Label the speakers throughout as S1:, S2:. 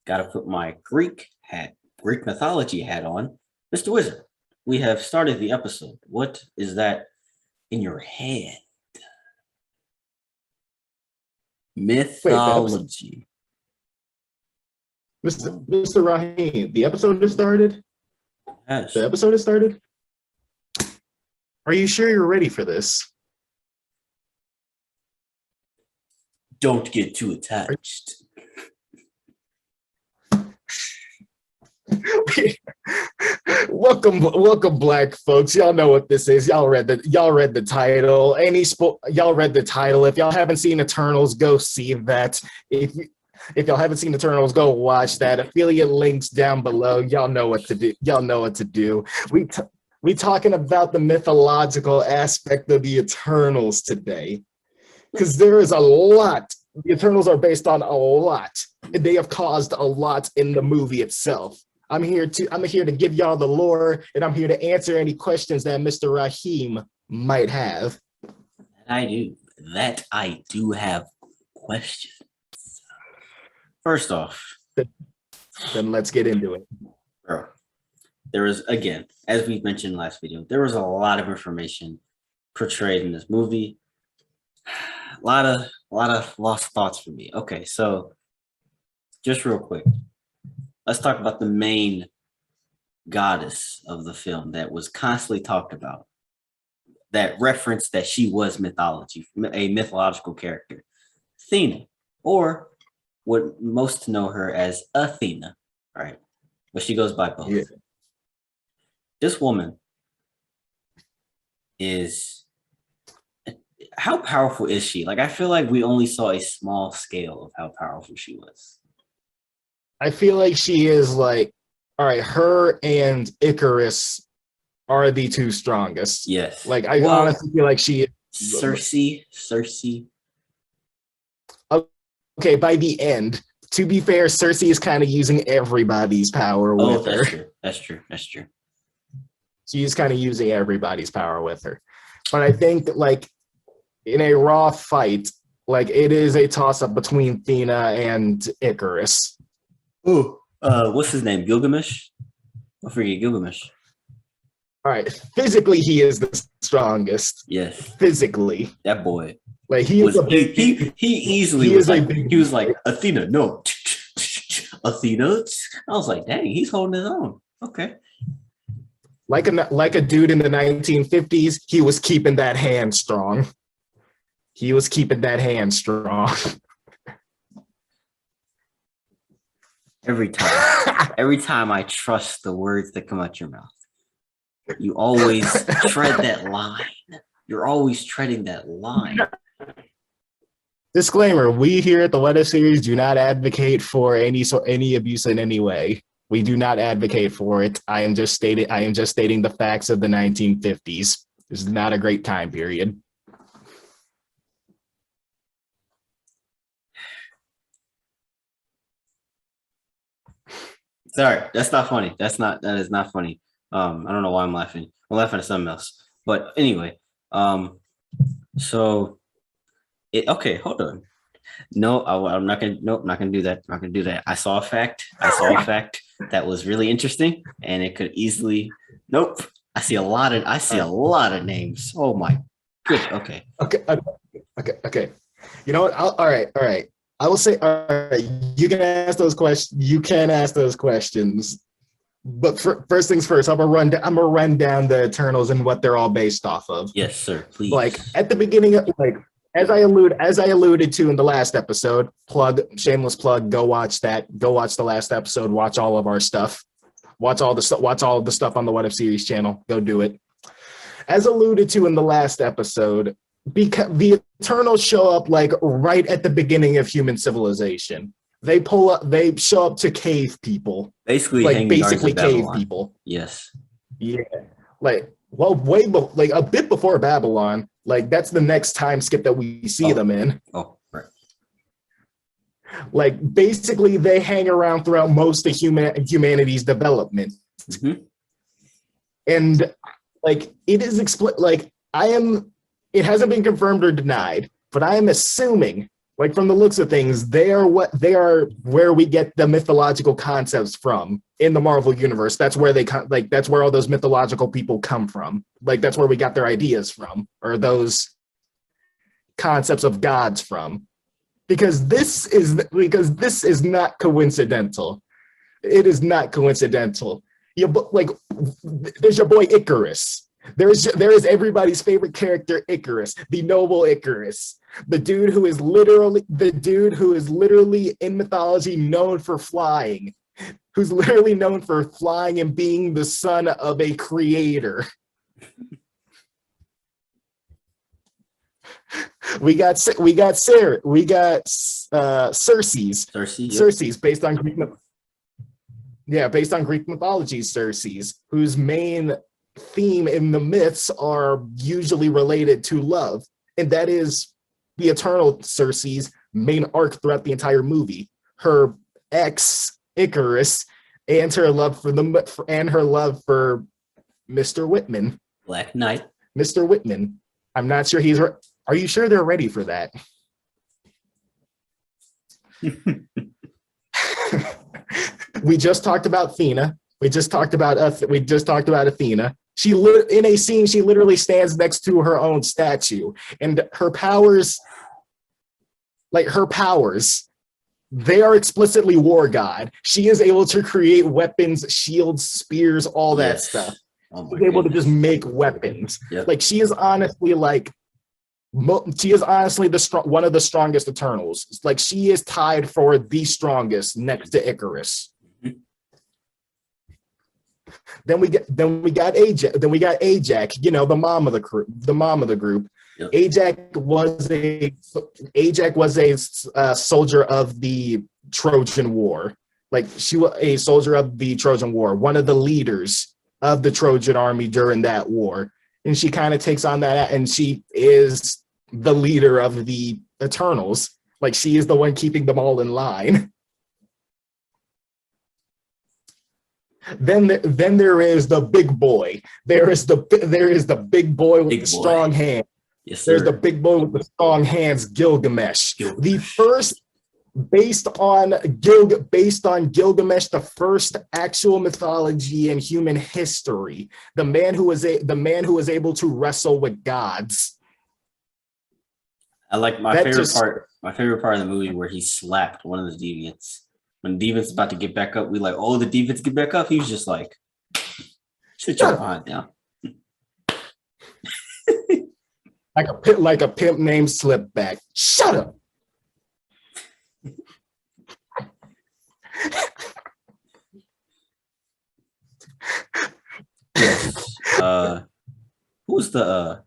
S1: Got to put my Greek mythology hat on. Mr. Wizard, we have started the episode. What is that in your hand?
S2: Wait,
S1: Mythology.
S2: Mr. Rahim, the episode has started?
S1: Yes.
S2: The episode has started? Are you sure you're ready for this?
S1: Don't get too attached.
S2: welcome, black folks. Y'all know what this is. Y'all read the title. Y'all read the title. If y'all haven't seen Eternals, go see that. If y'all haven't seen Eternals, go watch that. Affiliate links down below. Y'all know what to do. Y'all know what to do. We talking about the mythological aspect of the Eternals today, because there is a lot. The Eternals are based on a lot. They have caused a lot in the movie itself. I'm here to give y'all the lore, and I'm here to answer any questions that Mr. Rahim might have.
S1: That I do have questions. First off,
S2: then let's get into it.
S1: Bro, there is, again, as we mentioned last video, there was a lot of information portrayed in this movie. A lot of lost thoughts for me. Okay, so just real quick, let's talk about the main goddess of the film that was constantly talked about, that referenced that she was mythology, a mythological character, Athena, or what most know her as Athena, right? But she goes by both. Yeah. This woman is, how powerful is she? Like, I feel like we only saw a small scale of how powerful she was.
S2: I feel like she is like, all right, her and Icarus are the two strongest.
S1: Yes.
S2: Like, I honestly feel like she is.
S1: Cersei.
S2: Okay, by the end, to be fair, Cersei is kind of using everybody's power with her.
S1: That's true.
S2: She's kind of using everybody's power with her. But I think, like, in a raw fight, like, it is a toss-up between Athena and Icarus.
S1: Ooh, what's his name? Gilgamesh? I forget Gilgamesh.
S2: All right, physically, he is the strongest.
S1: Yes.
S2: Physically.
S1: That boy.
S2: Like, he was
S1: he easily was like, he was like, Athena, no. Athena? I was like, dang, he's holding his own. Okay.
S2: Like a dude in the 1950s, he was keeping that hand strong.
S1: Every time I trust the words that come out your mouth, you always tread that line. You're always treading that line.
S2: Disclaimer: we here at the What If series do not advocate for any abuse in any way. We do not advocate for it. I am just stating the facts of the 1950s. This is not a great time period.
S1: Sorry, that's not funny. That is not funny. I don't know why I'm laughing. I'm laughing at something else. But anyway, okay, hold on. No, I'm not gonna do that. I'm not gonna do that. I saw a fact that was really interesting, and it could easily. Nope. I see a lot of names. Oh my good. Okay.
S2: You know what? All right. I will say, all right, you can ask those questions. But first things first, I'm gonna run down the Eternals and what they're all based off of.
S1: Yes, sir. Please.
S2: Like at the beginning of, like, as I alluded to in the last episode, shameless plug, go watch that. Go watch the last episode, watch all of our stuff. Watch all of the stuff on the What If series channel. Go do it. As alluded to in the last episode, because the Eternals show up like right at the beginning of human civilization. They show up to cave people.
S1: Basically
S2: cave people.
S1: Yes.
S2: Yeah. Like, well, like a bit before Babylon. Like, that's the next time skip that we see them in.
S1: Oh, right.
S2: Like, basically, they hang around throughout most of humanity's development.
S1: Mm-hmm.
S2: And, like, it hasn't been confirmed or denied, but I am assuming Like from the looks of things, they are where we get the mythological concepts from in the Marvel universe. That's where that's where all those mythological people come from. Like that's where we got their ideas from, or those concepts of gods from. Because this is not coincidental. It is not coincidental. There's your boy Icarus. There is everybody's favorite character, Icarus, the noble Icarus. The dude who is literally in mythology known for flying, who's literally known for flying and being the son of a creator. We got Sarah, we got Circe's based on Greek mythology, Circe's, whose main theme in the myths are usually related to love, and that is the eternal Circe's main arc throughout the entire movie. Her ex Icarus and her love for Mr. Whitman,
S1: Black Knight.
S2: Mr. Whitman. I'm not sure are you sure they're ready for that? We just talked about Athena. We just talked about Athena. In a scene, she literally stands next to her own statue, and her powers, they are explicitly war god. She is able to create weapons, shields, spears, all that stuff. She's able to just make weapons.
S1: Yep.
S2: Like she is honestly one of the strongest Eternals. Like she is tied for the strongest next to Icarus. Then we got Ajax. The mom of the group. Yep. Ajax was a soldier of the Trojan War. Like she was a soldier of the Trojan War, one of the leaders of the Trojan army during that war. And she kind of takes on that, and she is the leader of the Eternals. Like she is the one keeping them all in line. Then there is the big boy. There is the big boy with the strong hand.
S1: Yes, sir.
S2: There's the big boy with the strong hands, Gilgamesh. The first, based on Gilgamesh, the first actual mythology in human history. The man who was able to wrestle with gods.
S1: I like my favorite part of the movie where he slapped one of the deviants. When the deviant's about to get back up, we like, oh, the deviants get back up. He was just like, sit your behind down.
S2: like a pimp named Slipback. Shut up.
S1: Yes. Who's the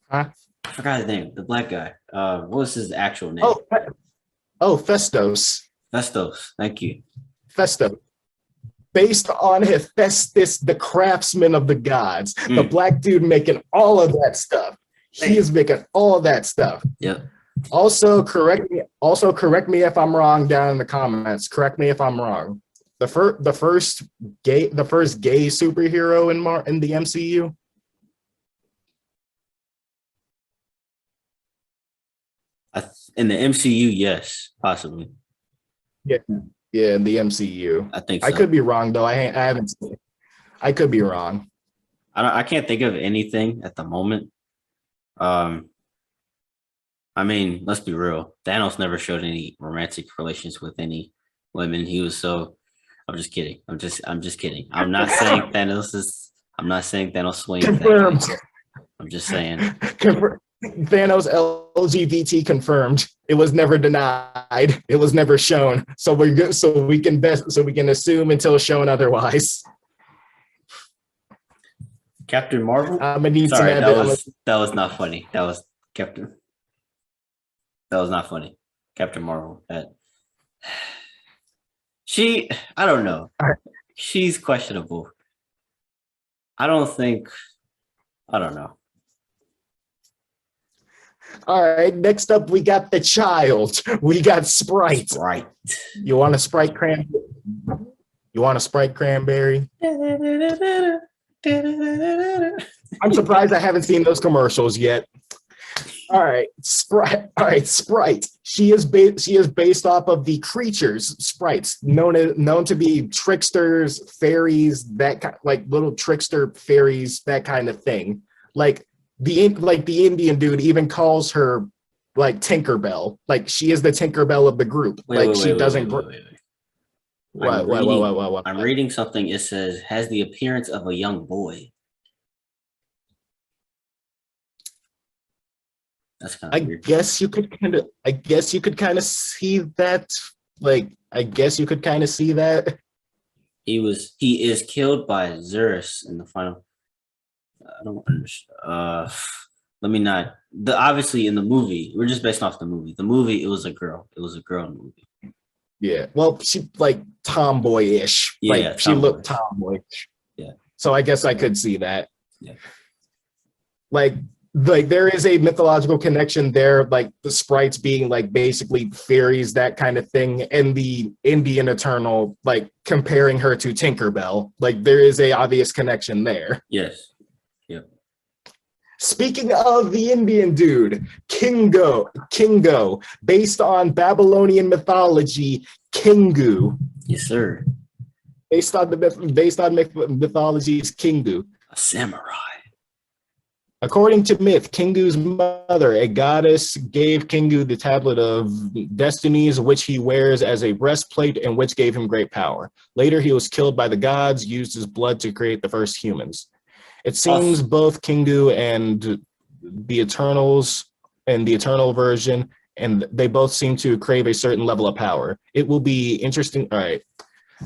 S2: Huh?
S1: I forgot his name, the black guy. What was his actual name?
S2: Festos.
S1: Festos, thank you.
S2: Festos. Based on Hephaestus, the craftsman of the gods, the black dude making all of that stuff. He is making all that stuff.
S1: Yep.
S2: Also, correct me if I'm wrong down in the comments. Correct me if I'm wrong. The first gay superhero in the MCU.
S1: In the MCU, yes, possibly.
S2: Yeah, in the MCU.
S1: I think so.
S2: I could be wrong though. I haven't seen it. I could be wrong.
S1: I can't think of anything at the moment. I mean, let's be real. Thanos never showed any romantic relations with any women. He was so. I'm just kidding. I'm just kidding. I'm not saying Thanos swings.
S2: Confirmed.
S1: I'm just saying.
S2: Thanos LGBT confirmed. It was never denied. It was never shown. So we're good. So we can assume until shown otherwise.
S1: Captain Marvel.
S2: I'm gonna need
S1: Sorry,
S2: some
S1: that was not funny. That was not funny. Captain Marvel. I don't know. She's questionable. I don't know.
S2: All right, next up we got the child. We got Sprite.
S1: Right.
S2: You want a Sprite cranberry? I'm surprised I haven't seen those commercials yet. Sprite. She is based off of the creatures, sprites, known to be tricksters, fairies, like little trickster fairies, that kind of thing. Like the Indian dude even calls her like Tinkerbell. Like she is the Tinkerbell of the group.
S1: Wait,
S2: Like
S1: wait,
S2: she
S1: wait, wait,
S2: doesn't.
S1: wait, wait, wait, wait.
S2: What?
S1: I'm reading something. It says has the appearance of a young boy. That's kind of weird.
S2: I guess you could kind of see that. Like, I guess you could kind of see that.
S1: He is killed by Zerus in the final. I don't understand. Let me not. Obviously in the movie, we're just based off the movie. The movie, it was a girl. It was a girl in the movie.
S2: Yeah. Well, she like tomboyish.
S1: Yeah,
S2: like she looked tomboyish.
S1: Yeah.
S2: So I guess I could see that.
S1: Yeah.
S2: Like there is a mythological connection there, like the sprites being like basically fairies, that kind of thing, and the Indian Eternal like comparing her to Tinkerbell. Like there is a obvious connection there.
S1: Yes. Yeah.
S2: Speaking of the Indian dude, Kingo, based on Babylonian mythology, Kingu.
S1: Yes, sir.
S2: Based on mythology's Kingu.
S1: A samurai.
S2: According to myth, Kingu's mother, a goddess, gave Kingu the tablet of destinies, which he wears as a breastplate and which gave him great power. Later, he was killed by the gods, used his blood to create the first humans. It seems both Kingu and the Eternals and the Eternal version, and they both seem to crave a certain level of power. It will be interesting. All right.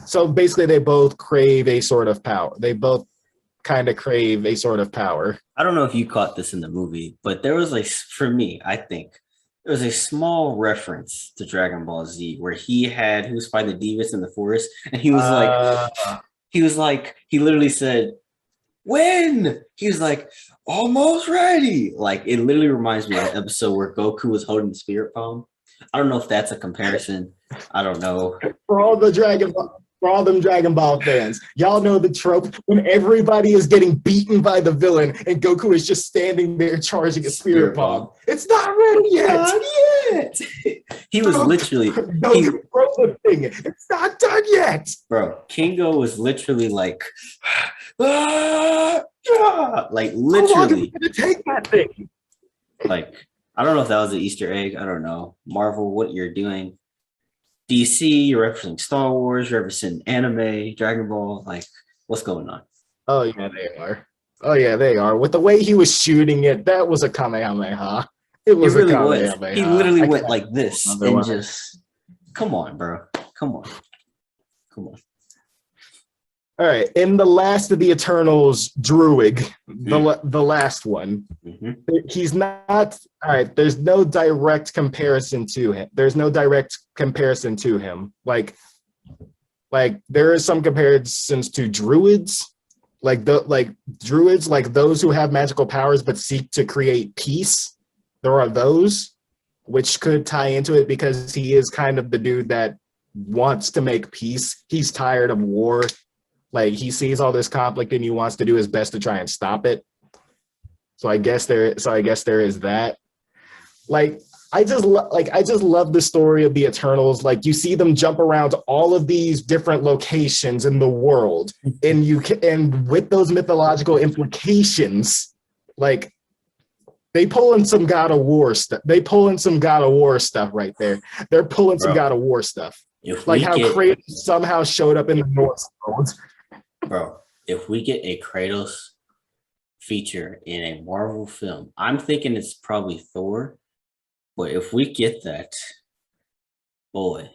S2: So basically, they both crave a sort of power. They both kind of crave a sort of power.
S1: I don't know if you caught this in the movie, but there was for me, I think there was a small reference to Dragon Ball Z where he was fighting the Divas in the forest, and he was he literally said, "When?" He was like, "Almost ready." Like it literally reminds me of the episode where Goku was holding the spirit palm. I don't know if that's a comparison. I don't know.
S2: For all them Dragon Ball fans, y'all know the trope when everybody is getting beaten by the villain and Goku is just standing there charging a spirit bomb. It's not ready yet.
S1: Not yet. He was literally
S2: Goku, throw the thing. It's not done yet.
S1: Bro, Kingo was literally like like literally.
S2: How long is it gonna take that thing?
S1: Like, I don't know if that was an Easter egg. I don't know. Marvel, what you're doing. DC, you're referencing Star Wars, you're referencing anime, Dragon Ball. Like, what's going on?
S2: Oh, yeah, they are. With the way he was shooting it, that was a Kamehameha. It really
S1: was. He literally went like this and just, come on, bro. Come on.
S2: All right, in the last of the Eternals, Druig, the last one, he's not, all right, there's no direct comparison to him. Like there is some comparisons to druids, like those who have magical powers but seek to create peace. There are those, which could tie into it because he is kind of the dude that wants to make peace. He's tired of war. Like he sees all this conflict and he wants to do his best to try and stop it. So I guess there is that. Like I just love the story of the Eternals. Like you see them jump around all of these different locations in the world, and with those mythological implications, like they pull in some God of War stuff. They pull in some God of War stuff right there. They're pulling some God of War stuff. Like how Kratos somehow showed up in the Norse world.
S1: Bro, if we get a Kratos feature in a Marvel film, I'm thinking it's probably Thor. But if we get that, boy.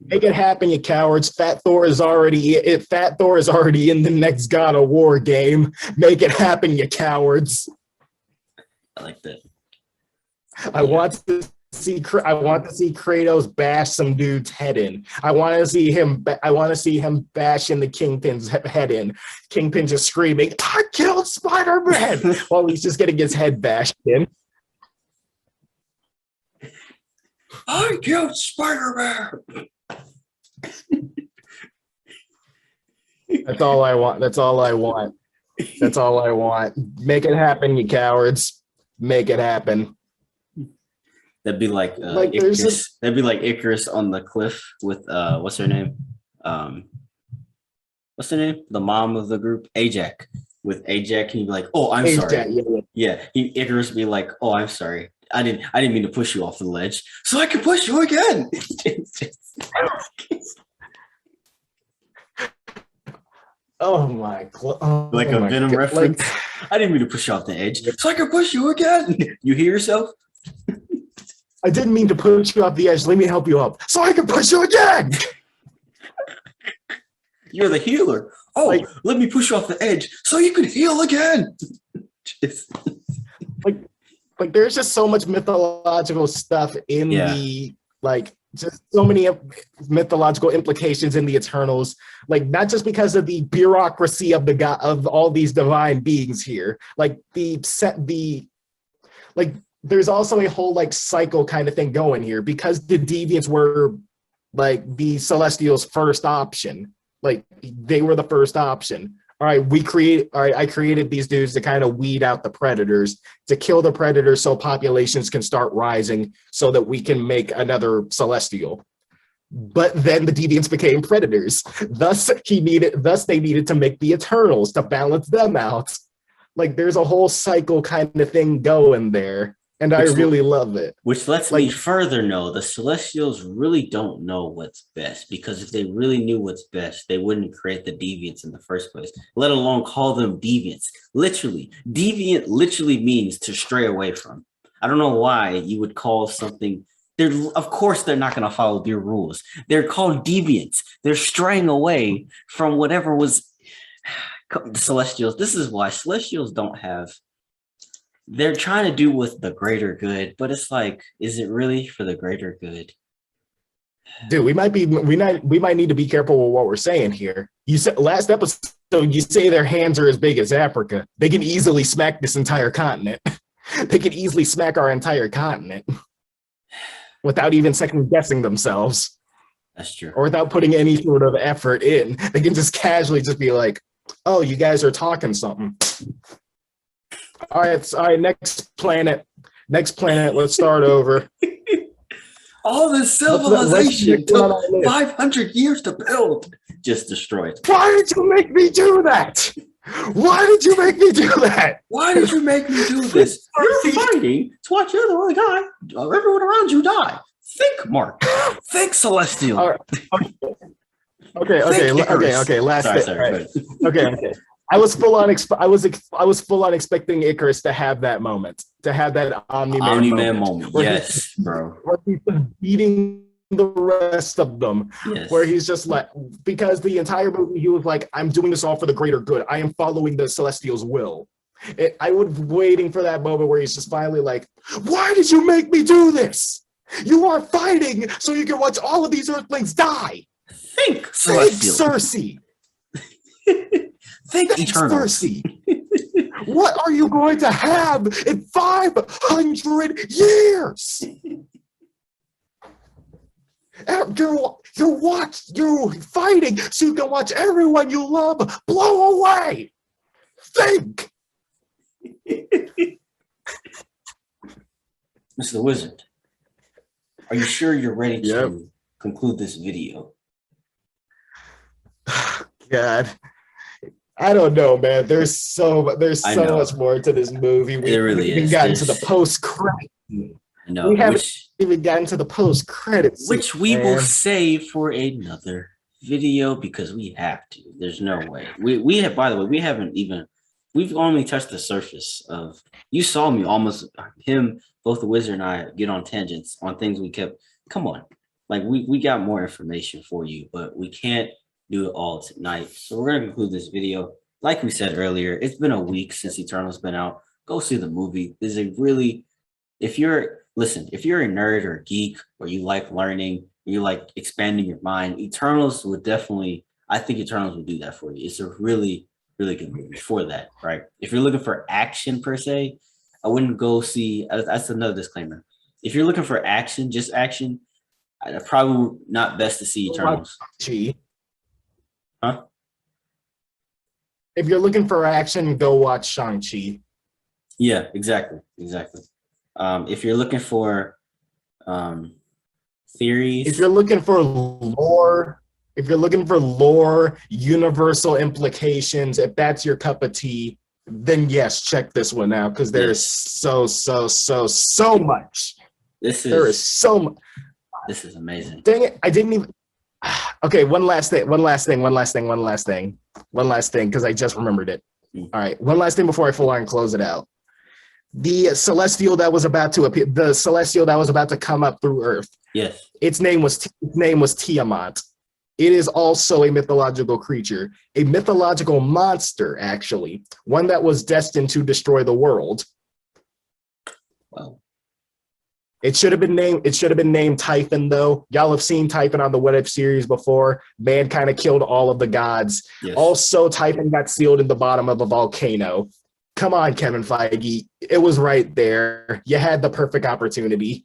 S2: Make it happen, you cowards. Fat Thor is already in the next God of War game. Make it happen, you cowards.
S1: I like that.
S2: I want to see Kratos bash some dude's head in. I want to see him bashing the Kingpin's head in. Kingpin just screaming, "I killed Spider-Man!" while he's just getting his head bashed in.
S1: I killed Spider-Man.
S2: That's all I want. Make it happen, you cowards. make it happen.
S1: That'd be like,
S2: Like,
S1: Icarus. That'd be like Icarus on the cliff with what's her name? What's her name? The mom of the group, Ajax. With Ajax, he'd be like, "Oh, I'm sorry." Yeah, Icarus be like, "Oh, I'm sorry. I didn't mean to push you off the ledge, so I can push you again."
S2: Oh my god!
S1: Like a Venom reference. I didn't mean to push you off the edge, so I can push you again. You hear yourself?
S2: I didn't mean to push you off the edge. Let me help you up, so I can push you again.
S1: You're the healer. Oh, like, let me push you off the edge so you can heal again.
S2: like there's just so much mythological stuff in the just so many mythological implications in the Eternals. Like, not just because of the bureaucracy of the god of all these divine beings here. Like there's also a whole like cycle kind of thing going here because the deviants were like the Celestials' first option. Like, they were the first option. All right, I created these dudes to kind of weed out the predators, to kill the predators so populations can start rising so that we can make another Celestial. But then the deviants became predators. Thus they needed to make the Eternals to balance them out. Like, there's a whole cycle kind of thing going there. And I really love it.
S1: Which lets me further know the Celestials really don't know what's best, because if they really knew what's best, they wouldn't create the deviants in the first place, let alone call them deviants. Literally, deviant literally means to stray away from. I don't know why you would call something. Of course, they're not going to follow your rules. They're called deviants. They're straying away from whatever was Celestials. This is why Celestials don't have. They're trying to do with the greater good, but it's like, is it really for the greater good?
S2: Dude, we might need to be careful with what we're saying here. You said last episode, you say their hands are as big as Africa. They can easily smack this entire continent. They can easily smack our entire continent without even second guessing themselves.
S1: That's true.
S2: Or without putting any sort of effort in. They can just casually just be like, "Oh, you guys are talking something." All right, next planet. Let's start over.
S1: All this civilization took 500 years to build. Just destroyed.
S2: Why did you make me do that? Why did you make me do that?
S1: Why did you make me do this? You're fighting to watch the other guy, everyone around you die. Think, Mark. Think, Celestial.
S2: Right. Okay. Last bit. Right. Okay. I was full on expecting Icarus to have that moment, to have that Omni-Man moment.
S1: Yes, bro.
S2: Where he's beating the rest of them. Yes. Where he's just like, because the entire movie he was like, "I'm doing this all for the greater good. I am following the Celestials' will." I was waiting for that moment where he's just finally like, "Why did you make me do this? You are fighting so you can watch all of these Earthlings die."
S1: Think, Celestial.
S2: Cersei.
S1: Think, Eternal.
S2: Cersei. What are you going to have in 500 years? You're fighting so you can watch everyone you love blow away. Think.
S1: Mr. Wizard, are you sure you're ready to conclude this video?
S2: God, I don't know, man. There's so much more to this movie. We haven't even gotten to the post credit.
S1: No,
S2: we haven't even gotten to the post credits,
S1: which we will save for another video because we have to. There's no way. We have. By the way, we haven't even. We've only touched the surface of. You saw me almost both the Wizard and I get on tangents on things we kept. Come on, like we got more information for you, but we can't do it all tonight. So we're gonna conclude this video. Like we said earlier, it's been a week since Eternal's been out. Go see the movie. There's a really, if you're a nerd or a geek, or you like learning, or you like expanding your mind, Eternals would definitely, I think Eternals would do that for you. It's a really, really good movie for that, right? If you're looking for action per se, I wouldn't go see, that's another disclaimer. If you're looking for action, just action, probably not best to see Eternals.
S2: Huh? If you're looking for action, go watch Shang-Chi.
S1: Yeah, exactly. If you're looking for theories,
S2: If you're looking for lore, universal implications, if that's your cup of tea, then yes, check this one out because there's
S1: yes,
S2: so much.
S1: this
S2: There is
S1: is
S2: so much.
S1: this is amazing.
S2: Dang it, I didn't even. Okay, one last thing, because I just remembered it.
S1: Mm.
S2: All right, one last thing before I full on close it out. The celestial that was about to appear, the celestial that was about to come up through Earth.
S1: Yes.
S2: Its name was Tiamat. It is also a mythological creature, a mythological monster, actually, one that was destined to destroy the world.
S1: Well,
S2: It should have been named Typhon, though. Y'all have seen Typhon on the What If series before. Man kind of killed all of the gods.
S1: yes.
S2: Also, Typhon got sealed in the bottom of a volcano. Come on, Kevin Feige. It was right there. You had the perfect opportunity.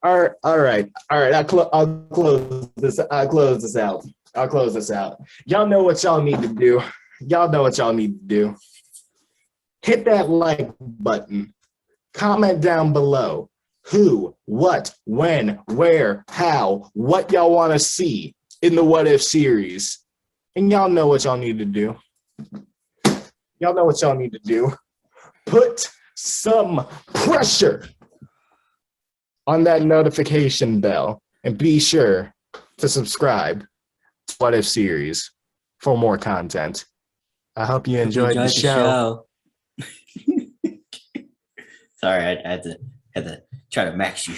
S2: All right. I'll close this out. Y'all know what y'all need to do. Hit that like button. Comment down below who, what, when, where, how, what y'all want to see in the What If series. And y'all know what y'all need to do. Put some pressure on that notification bell and be sure to subscribe to What If series for more content. I hope you enjoyed the show.
S1: Sorry, I had to try to max you.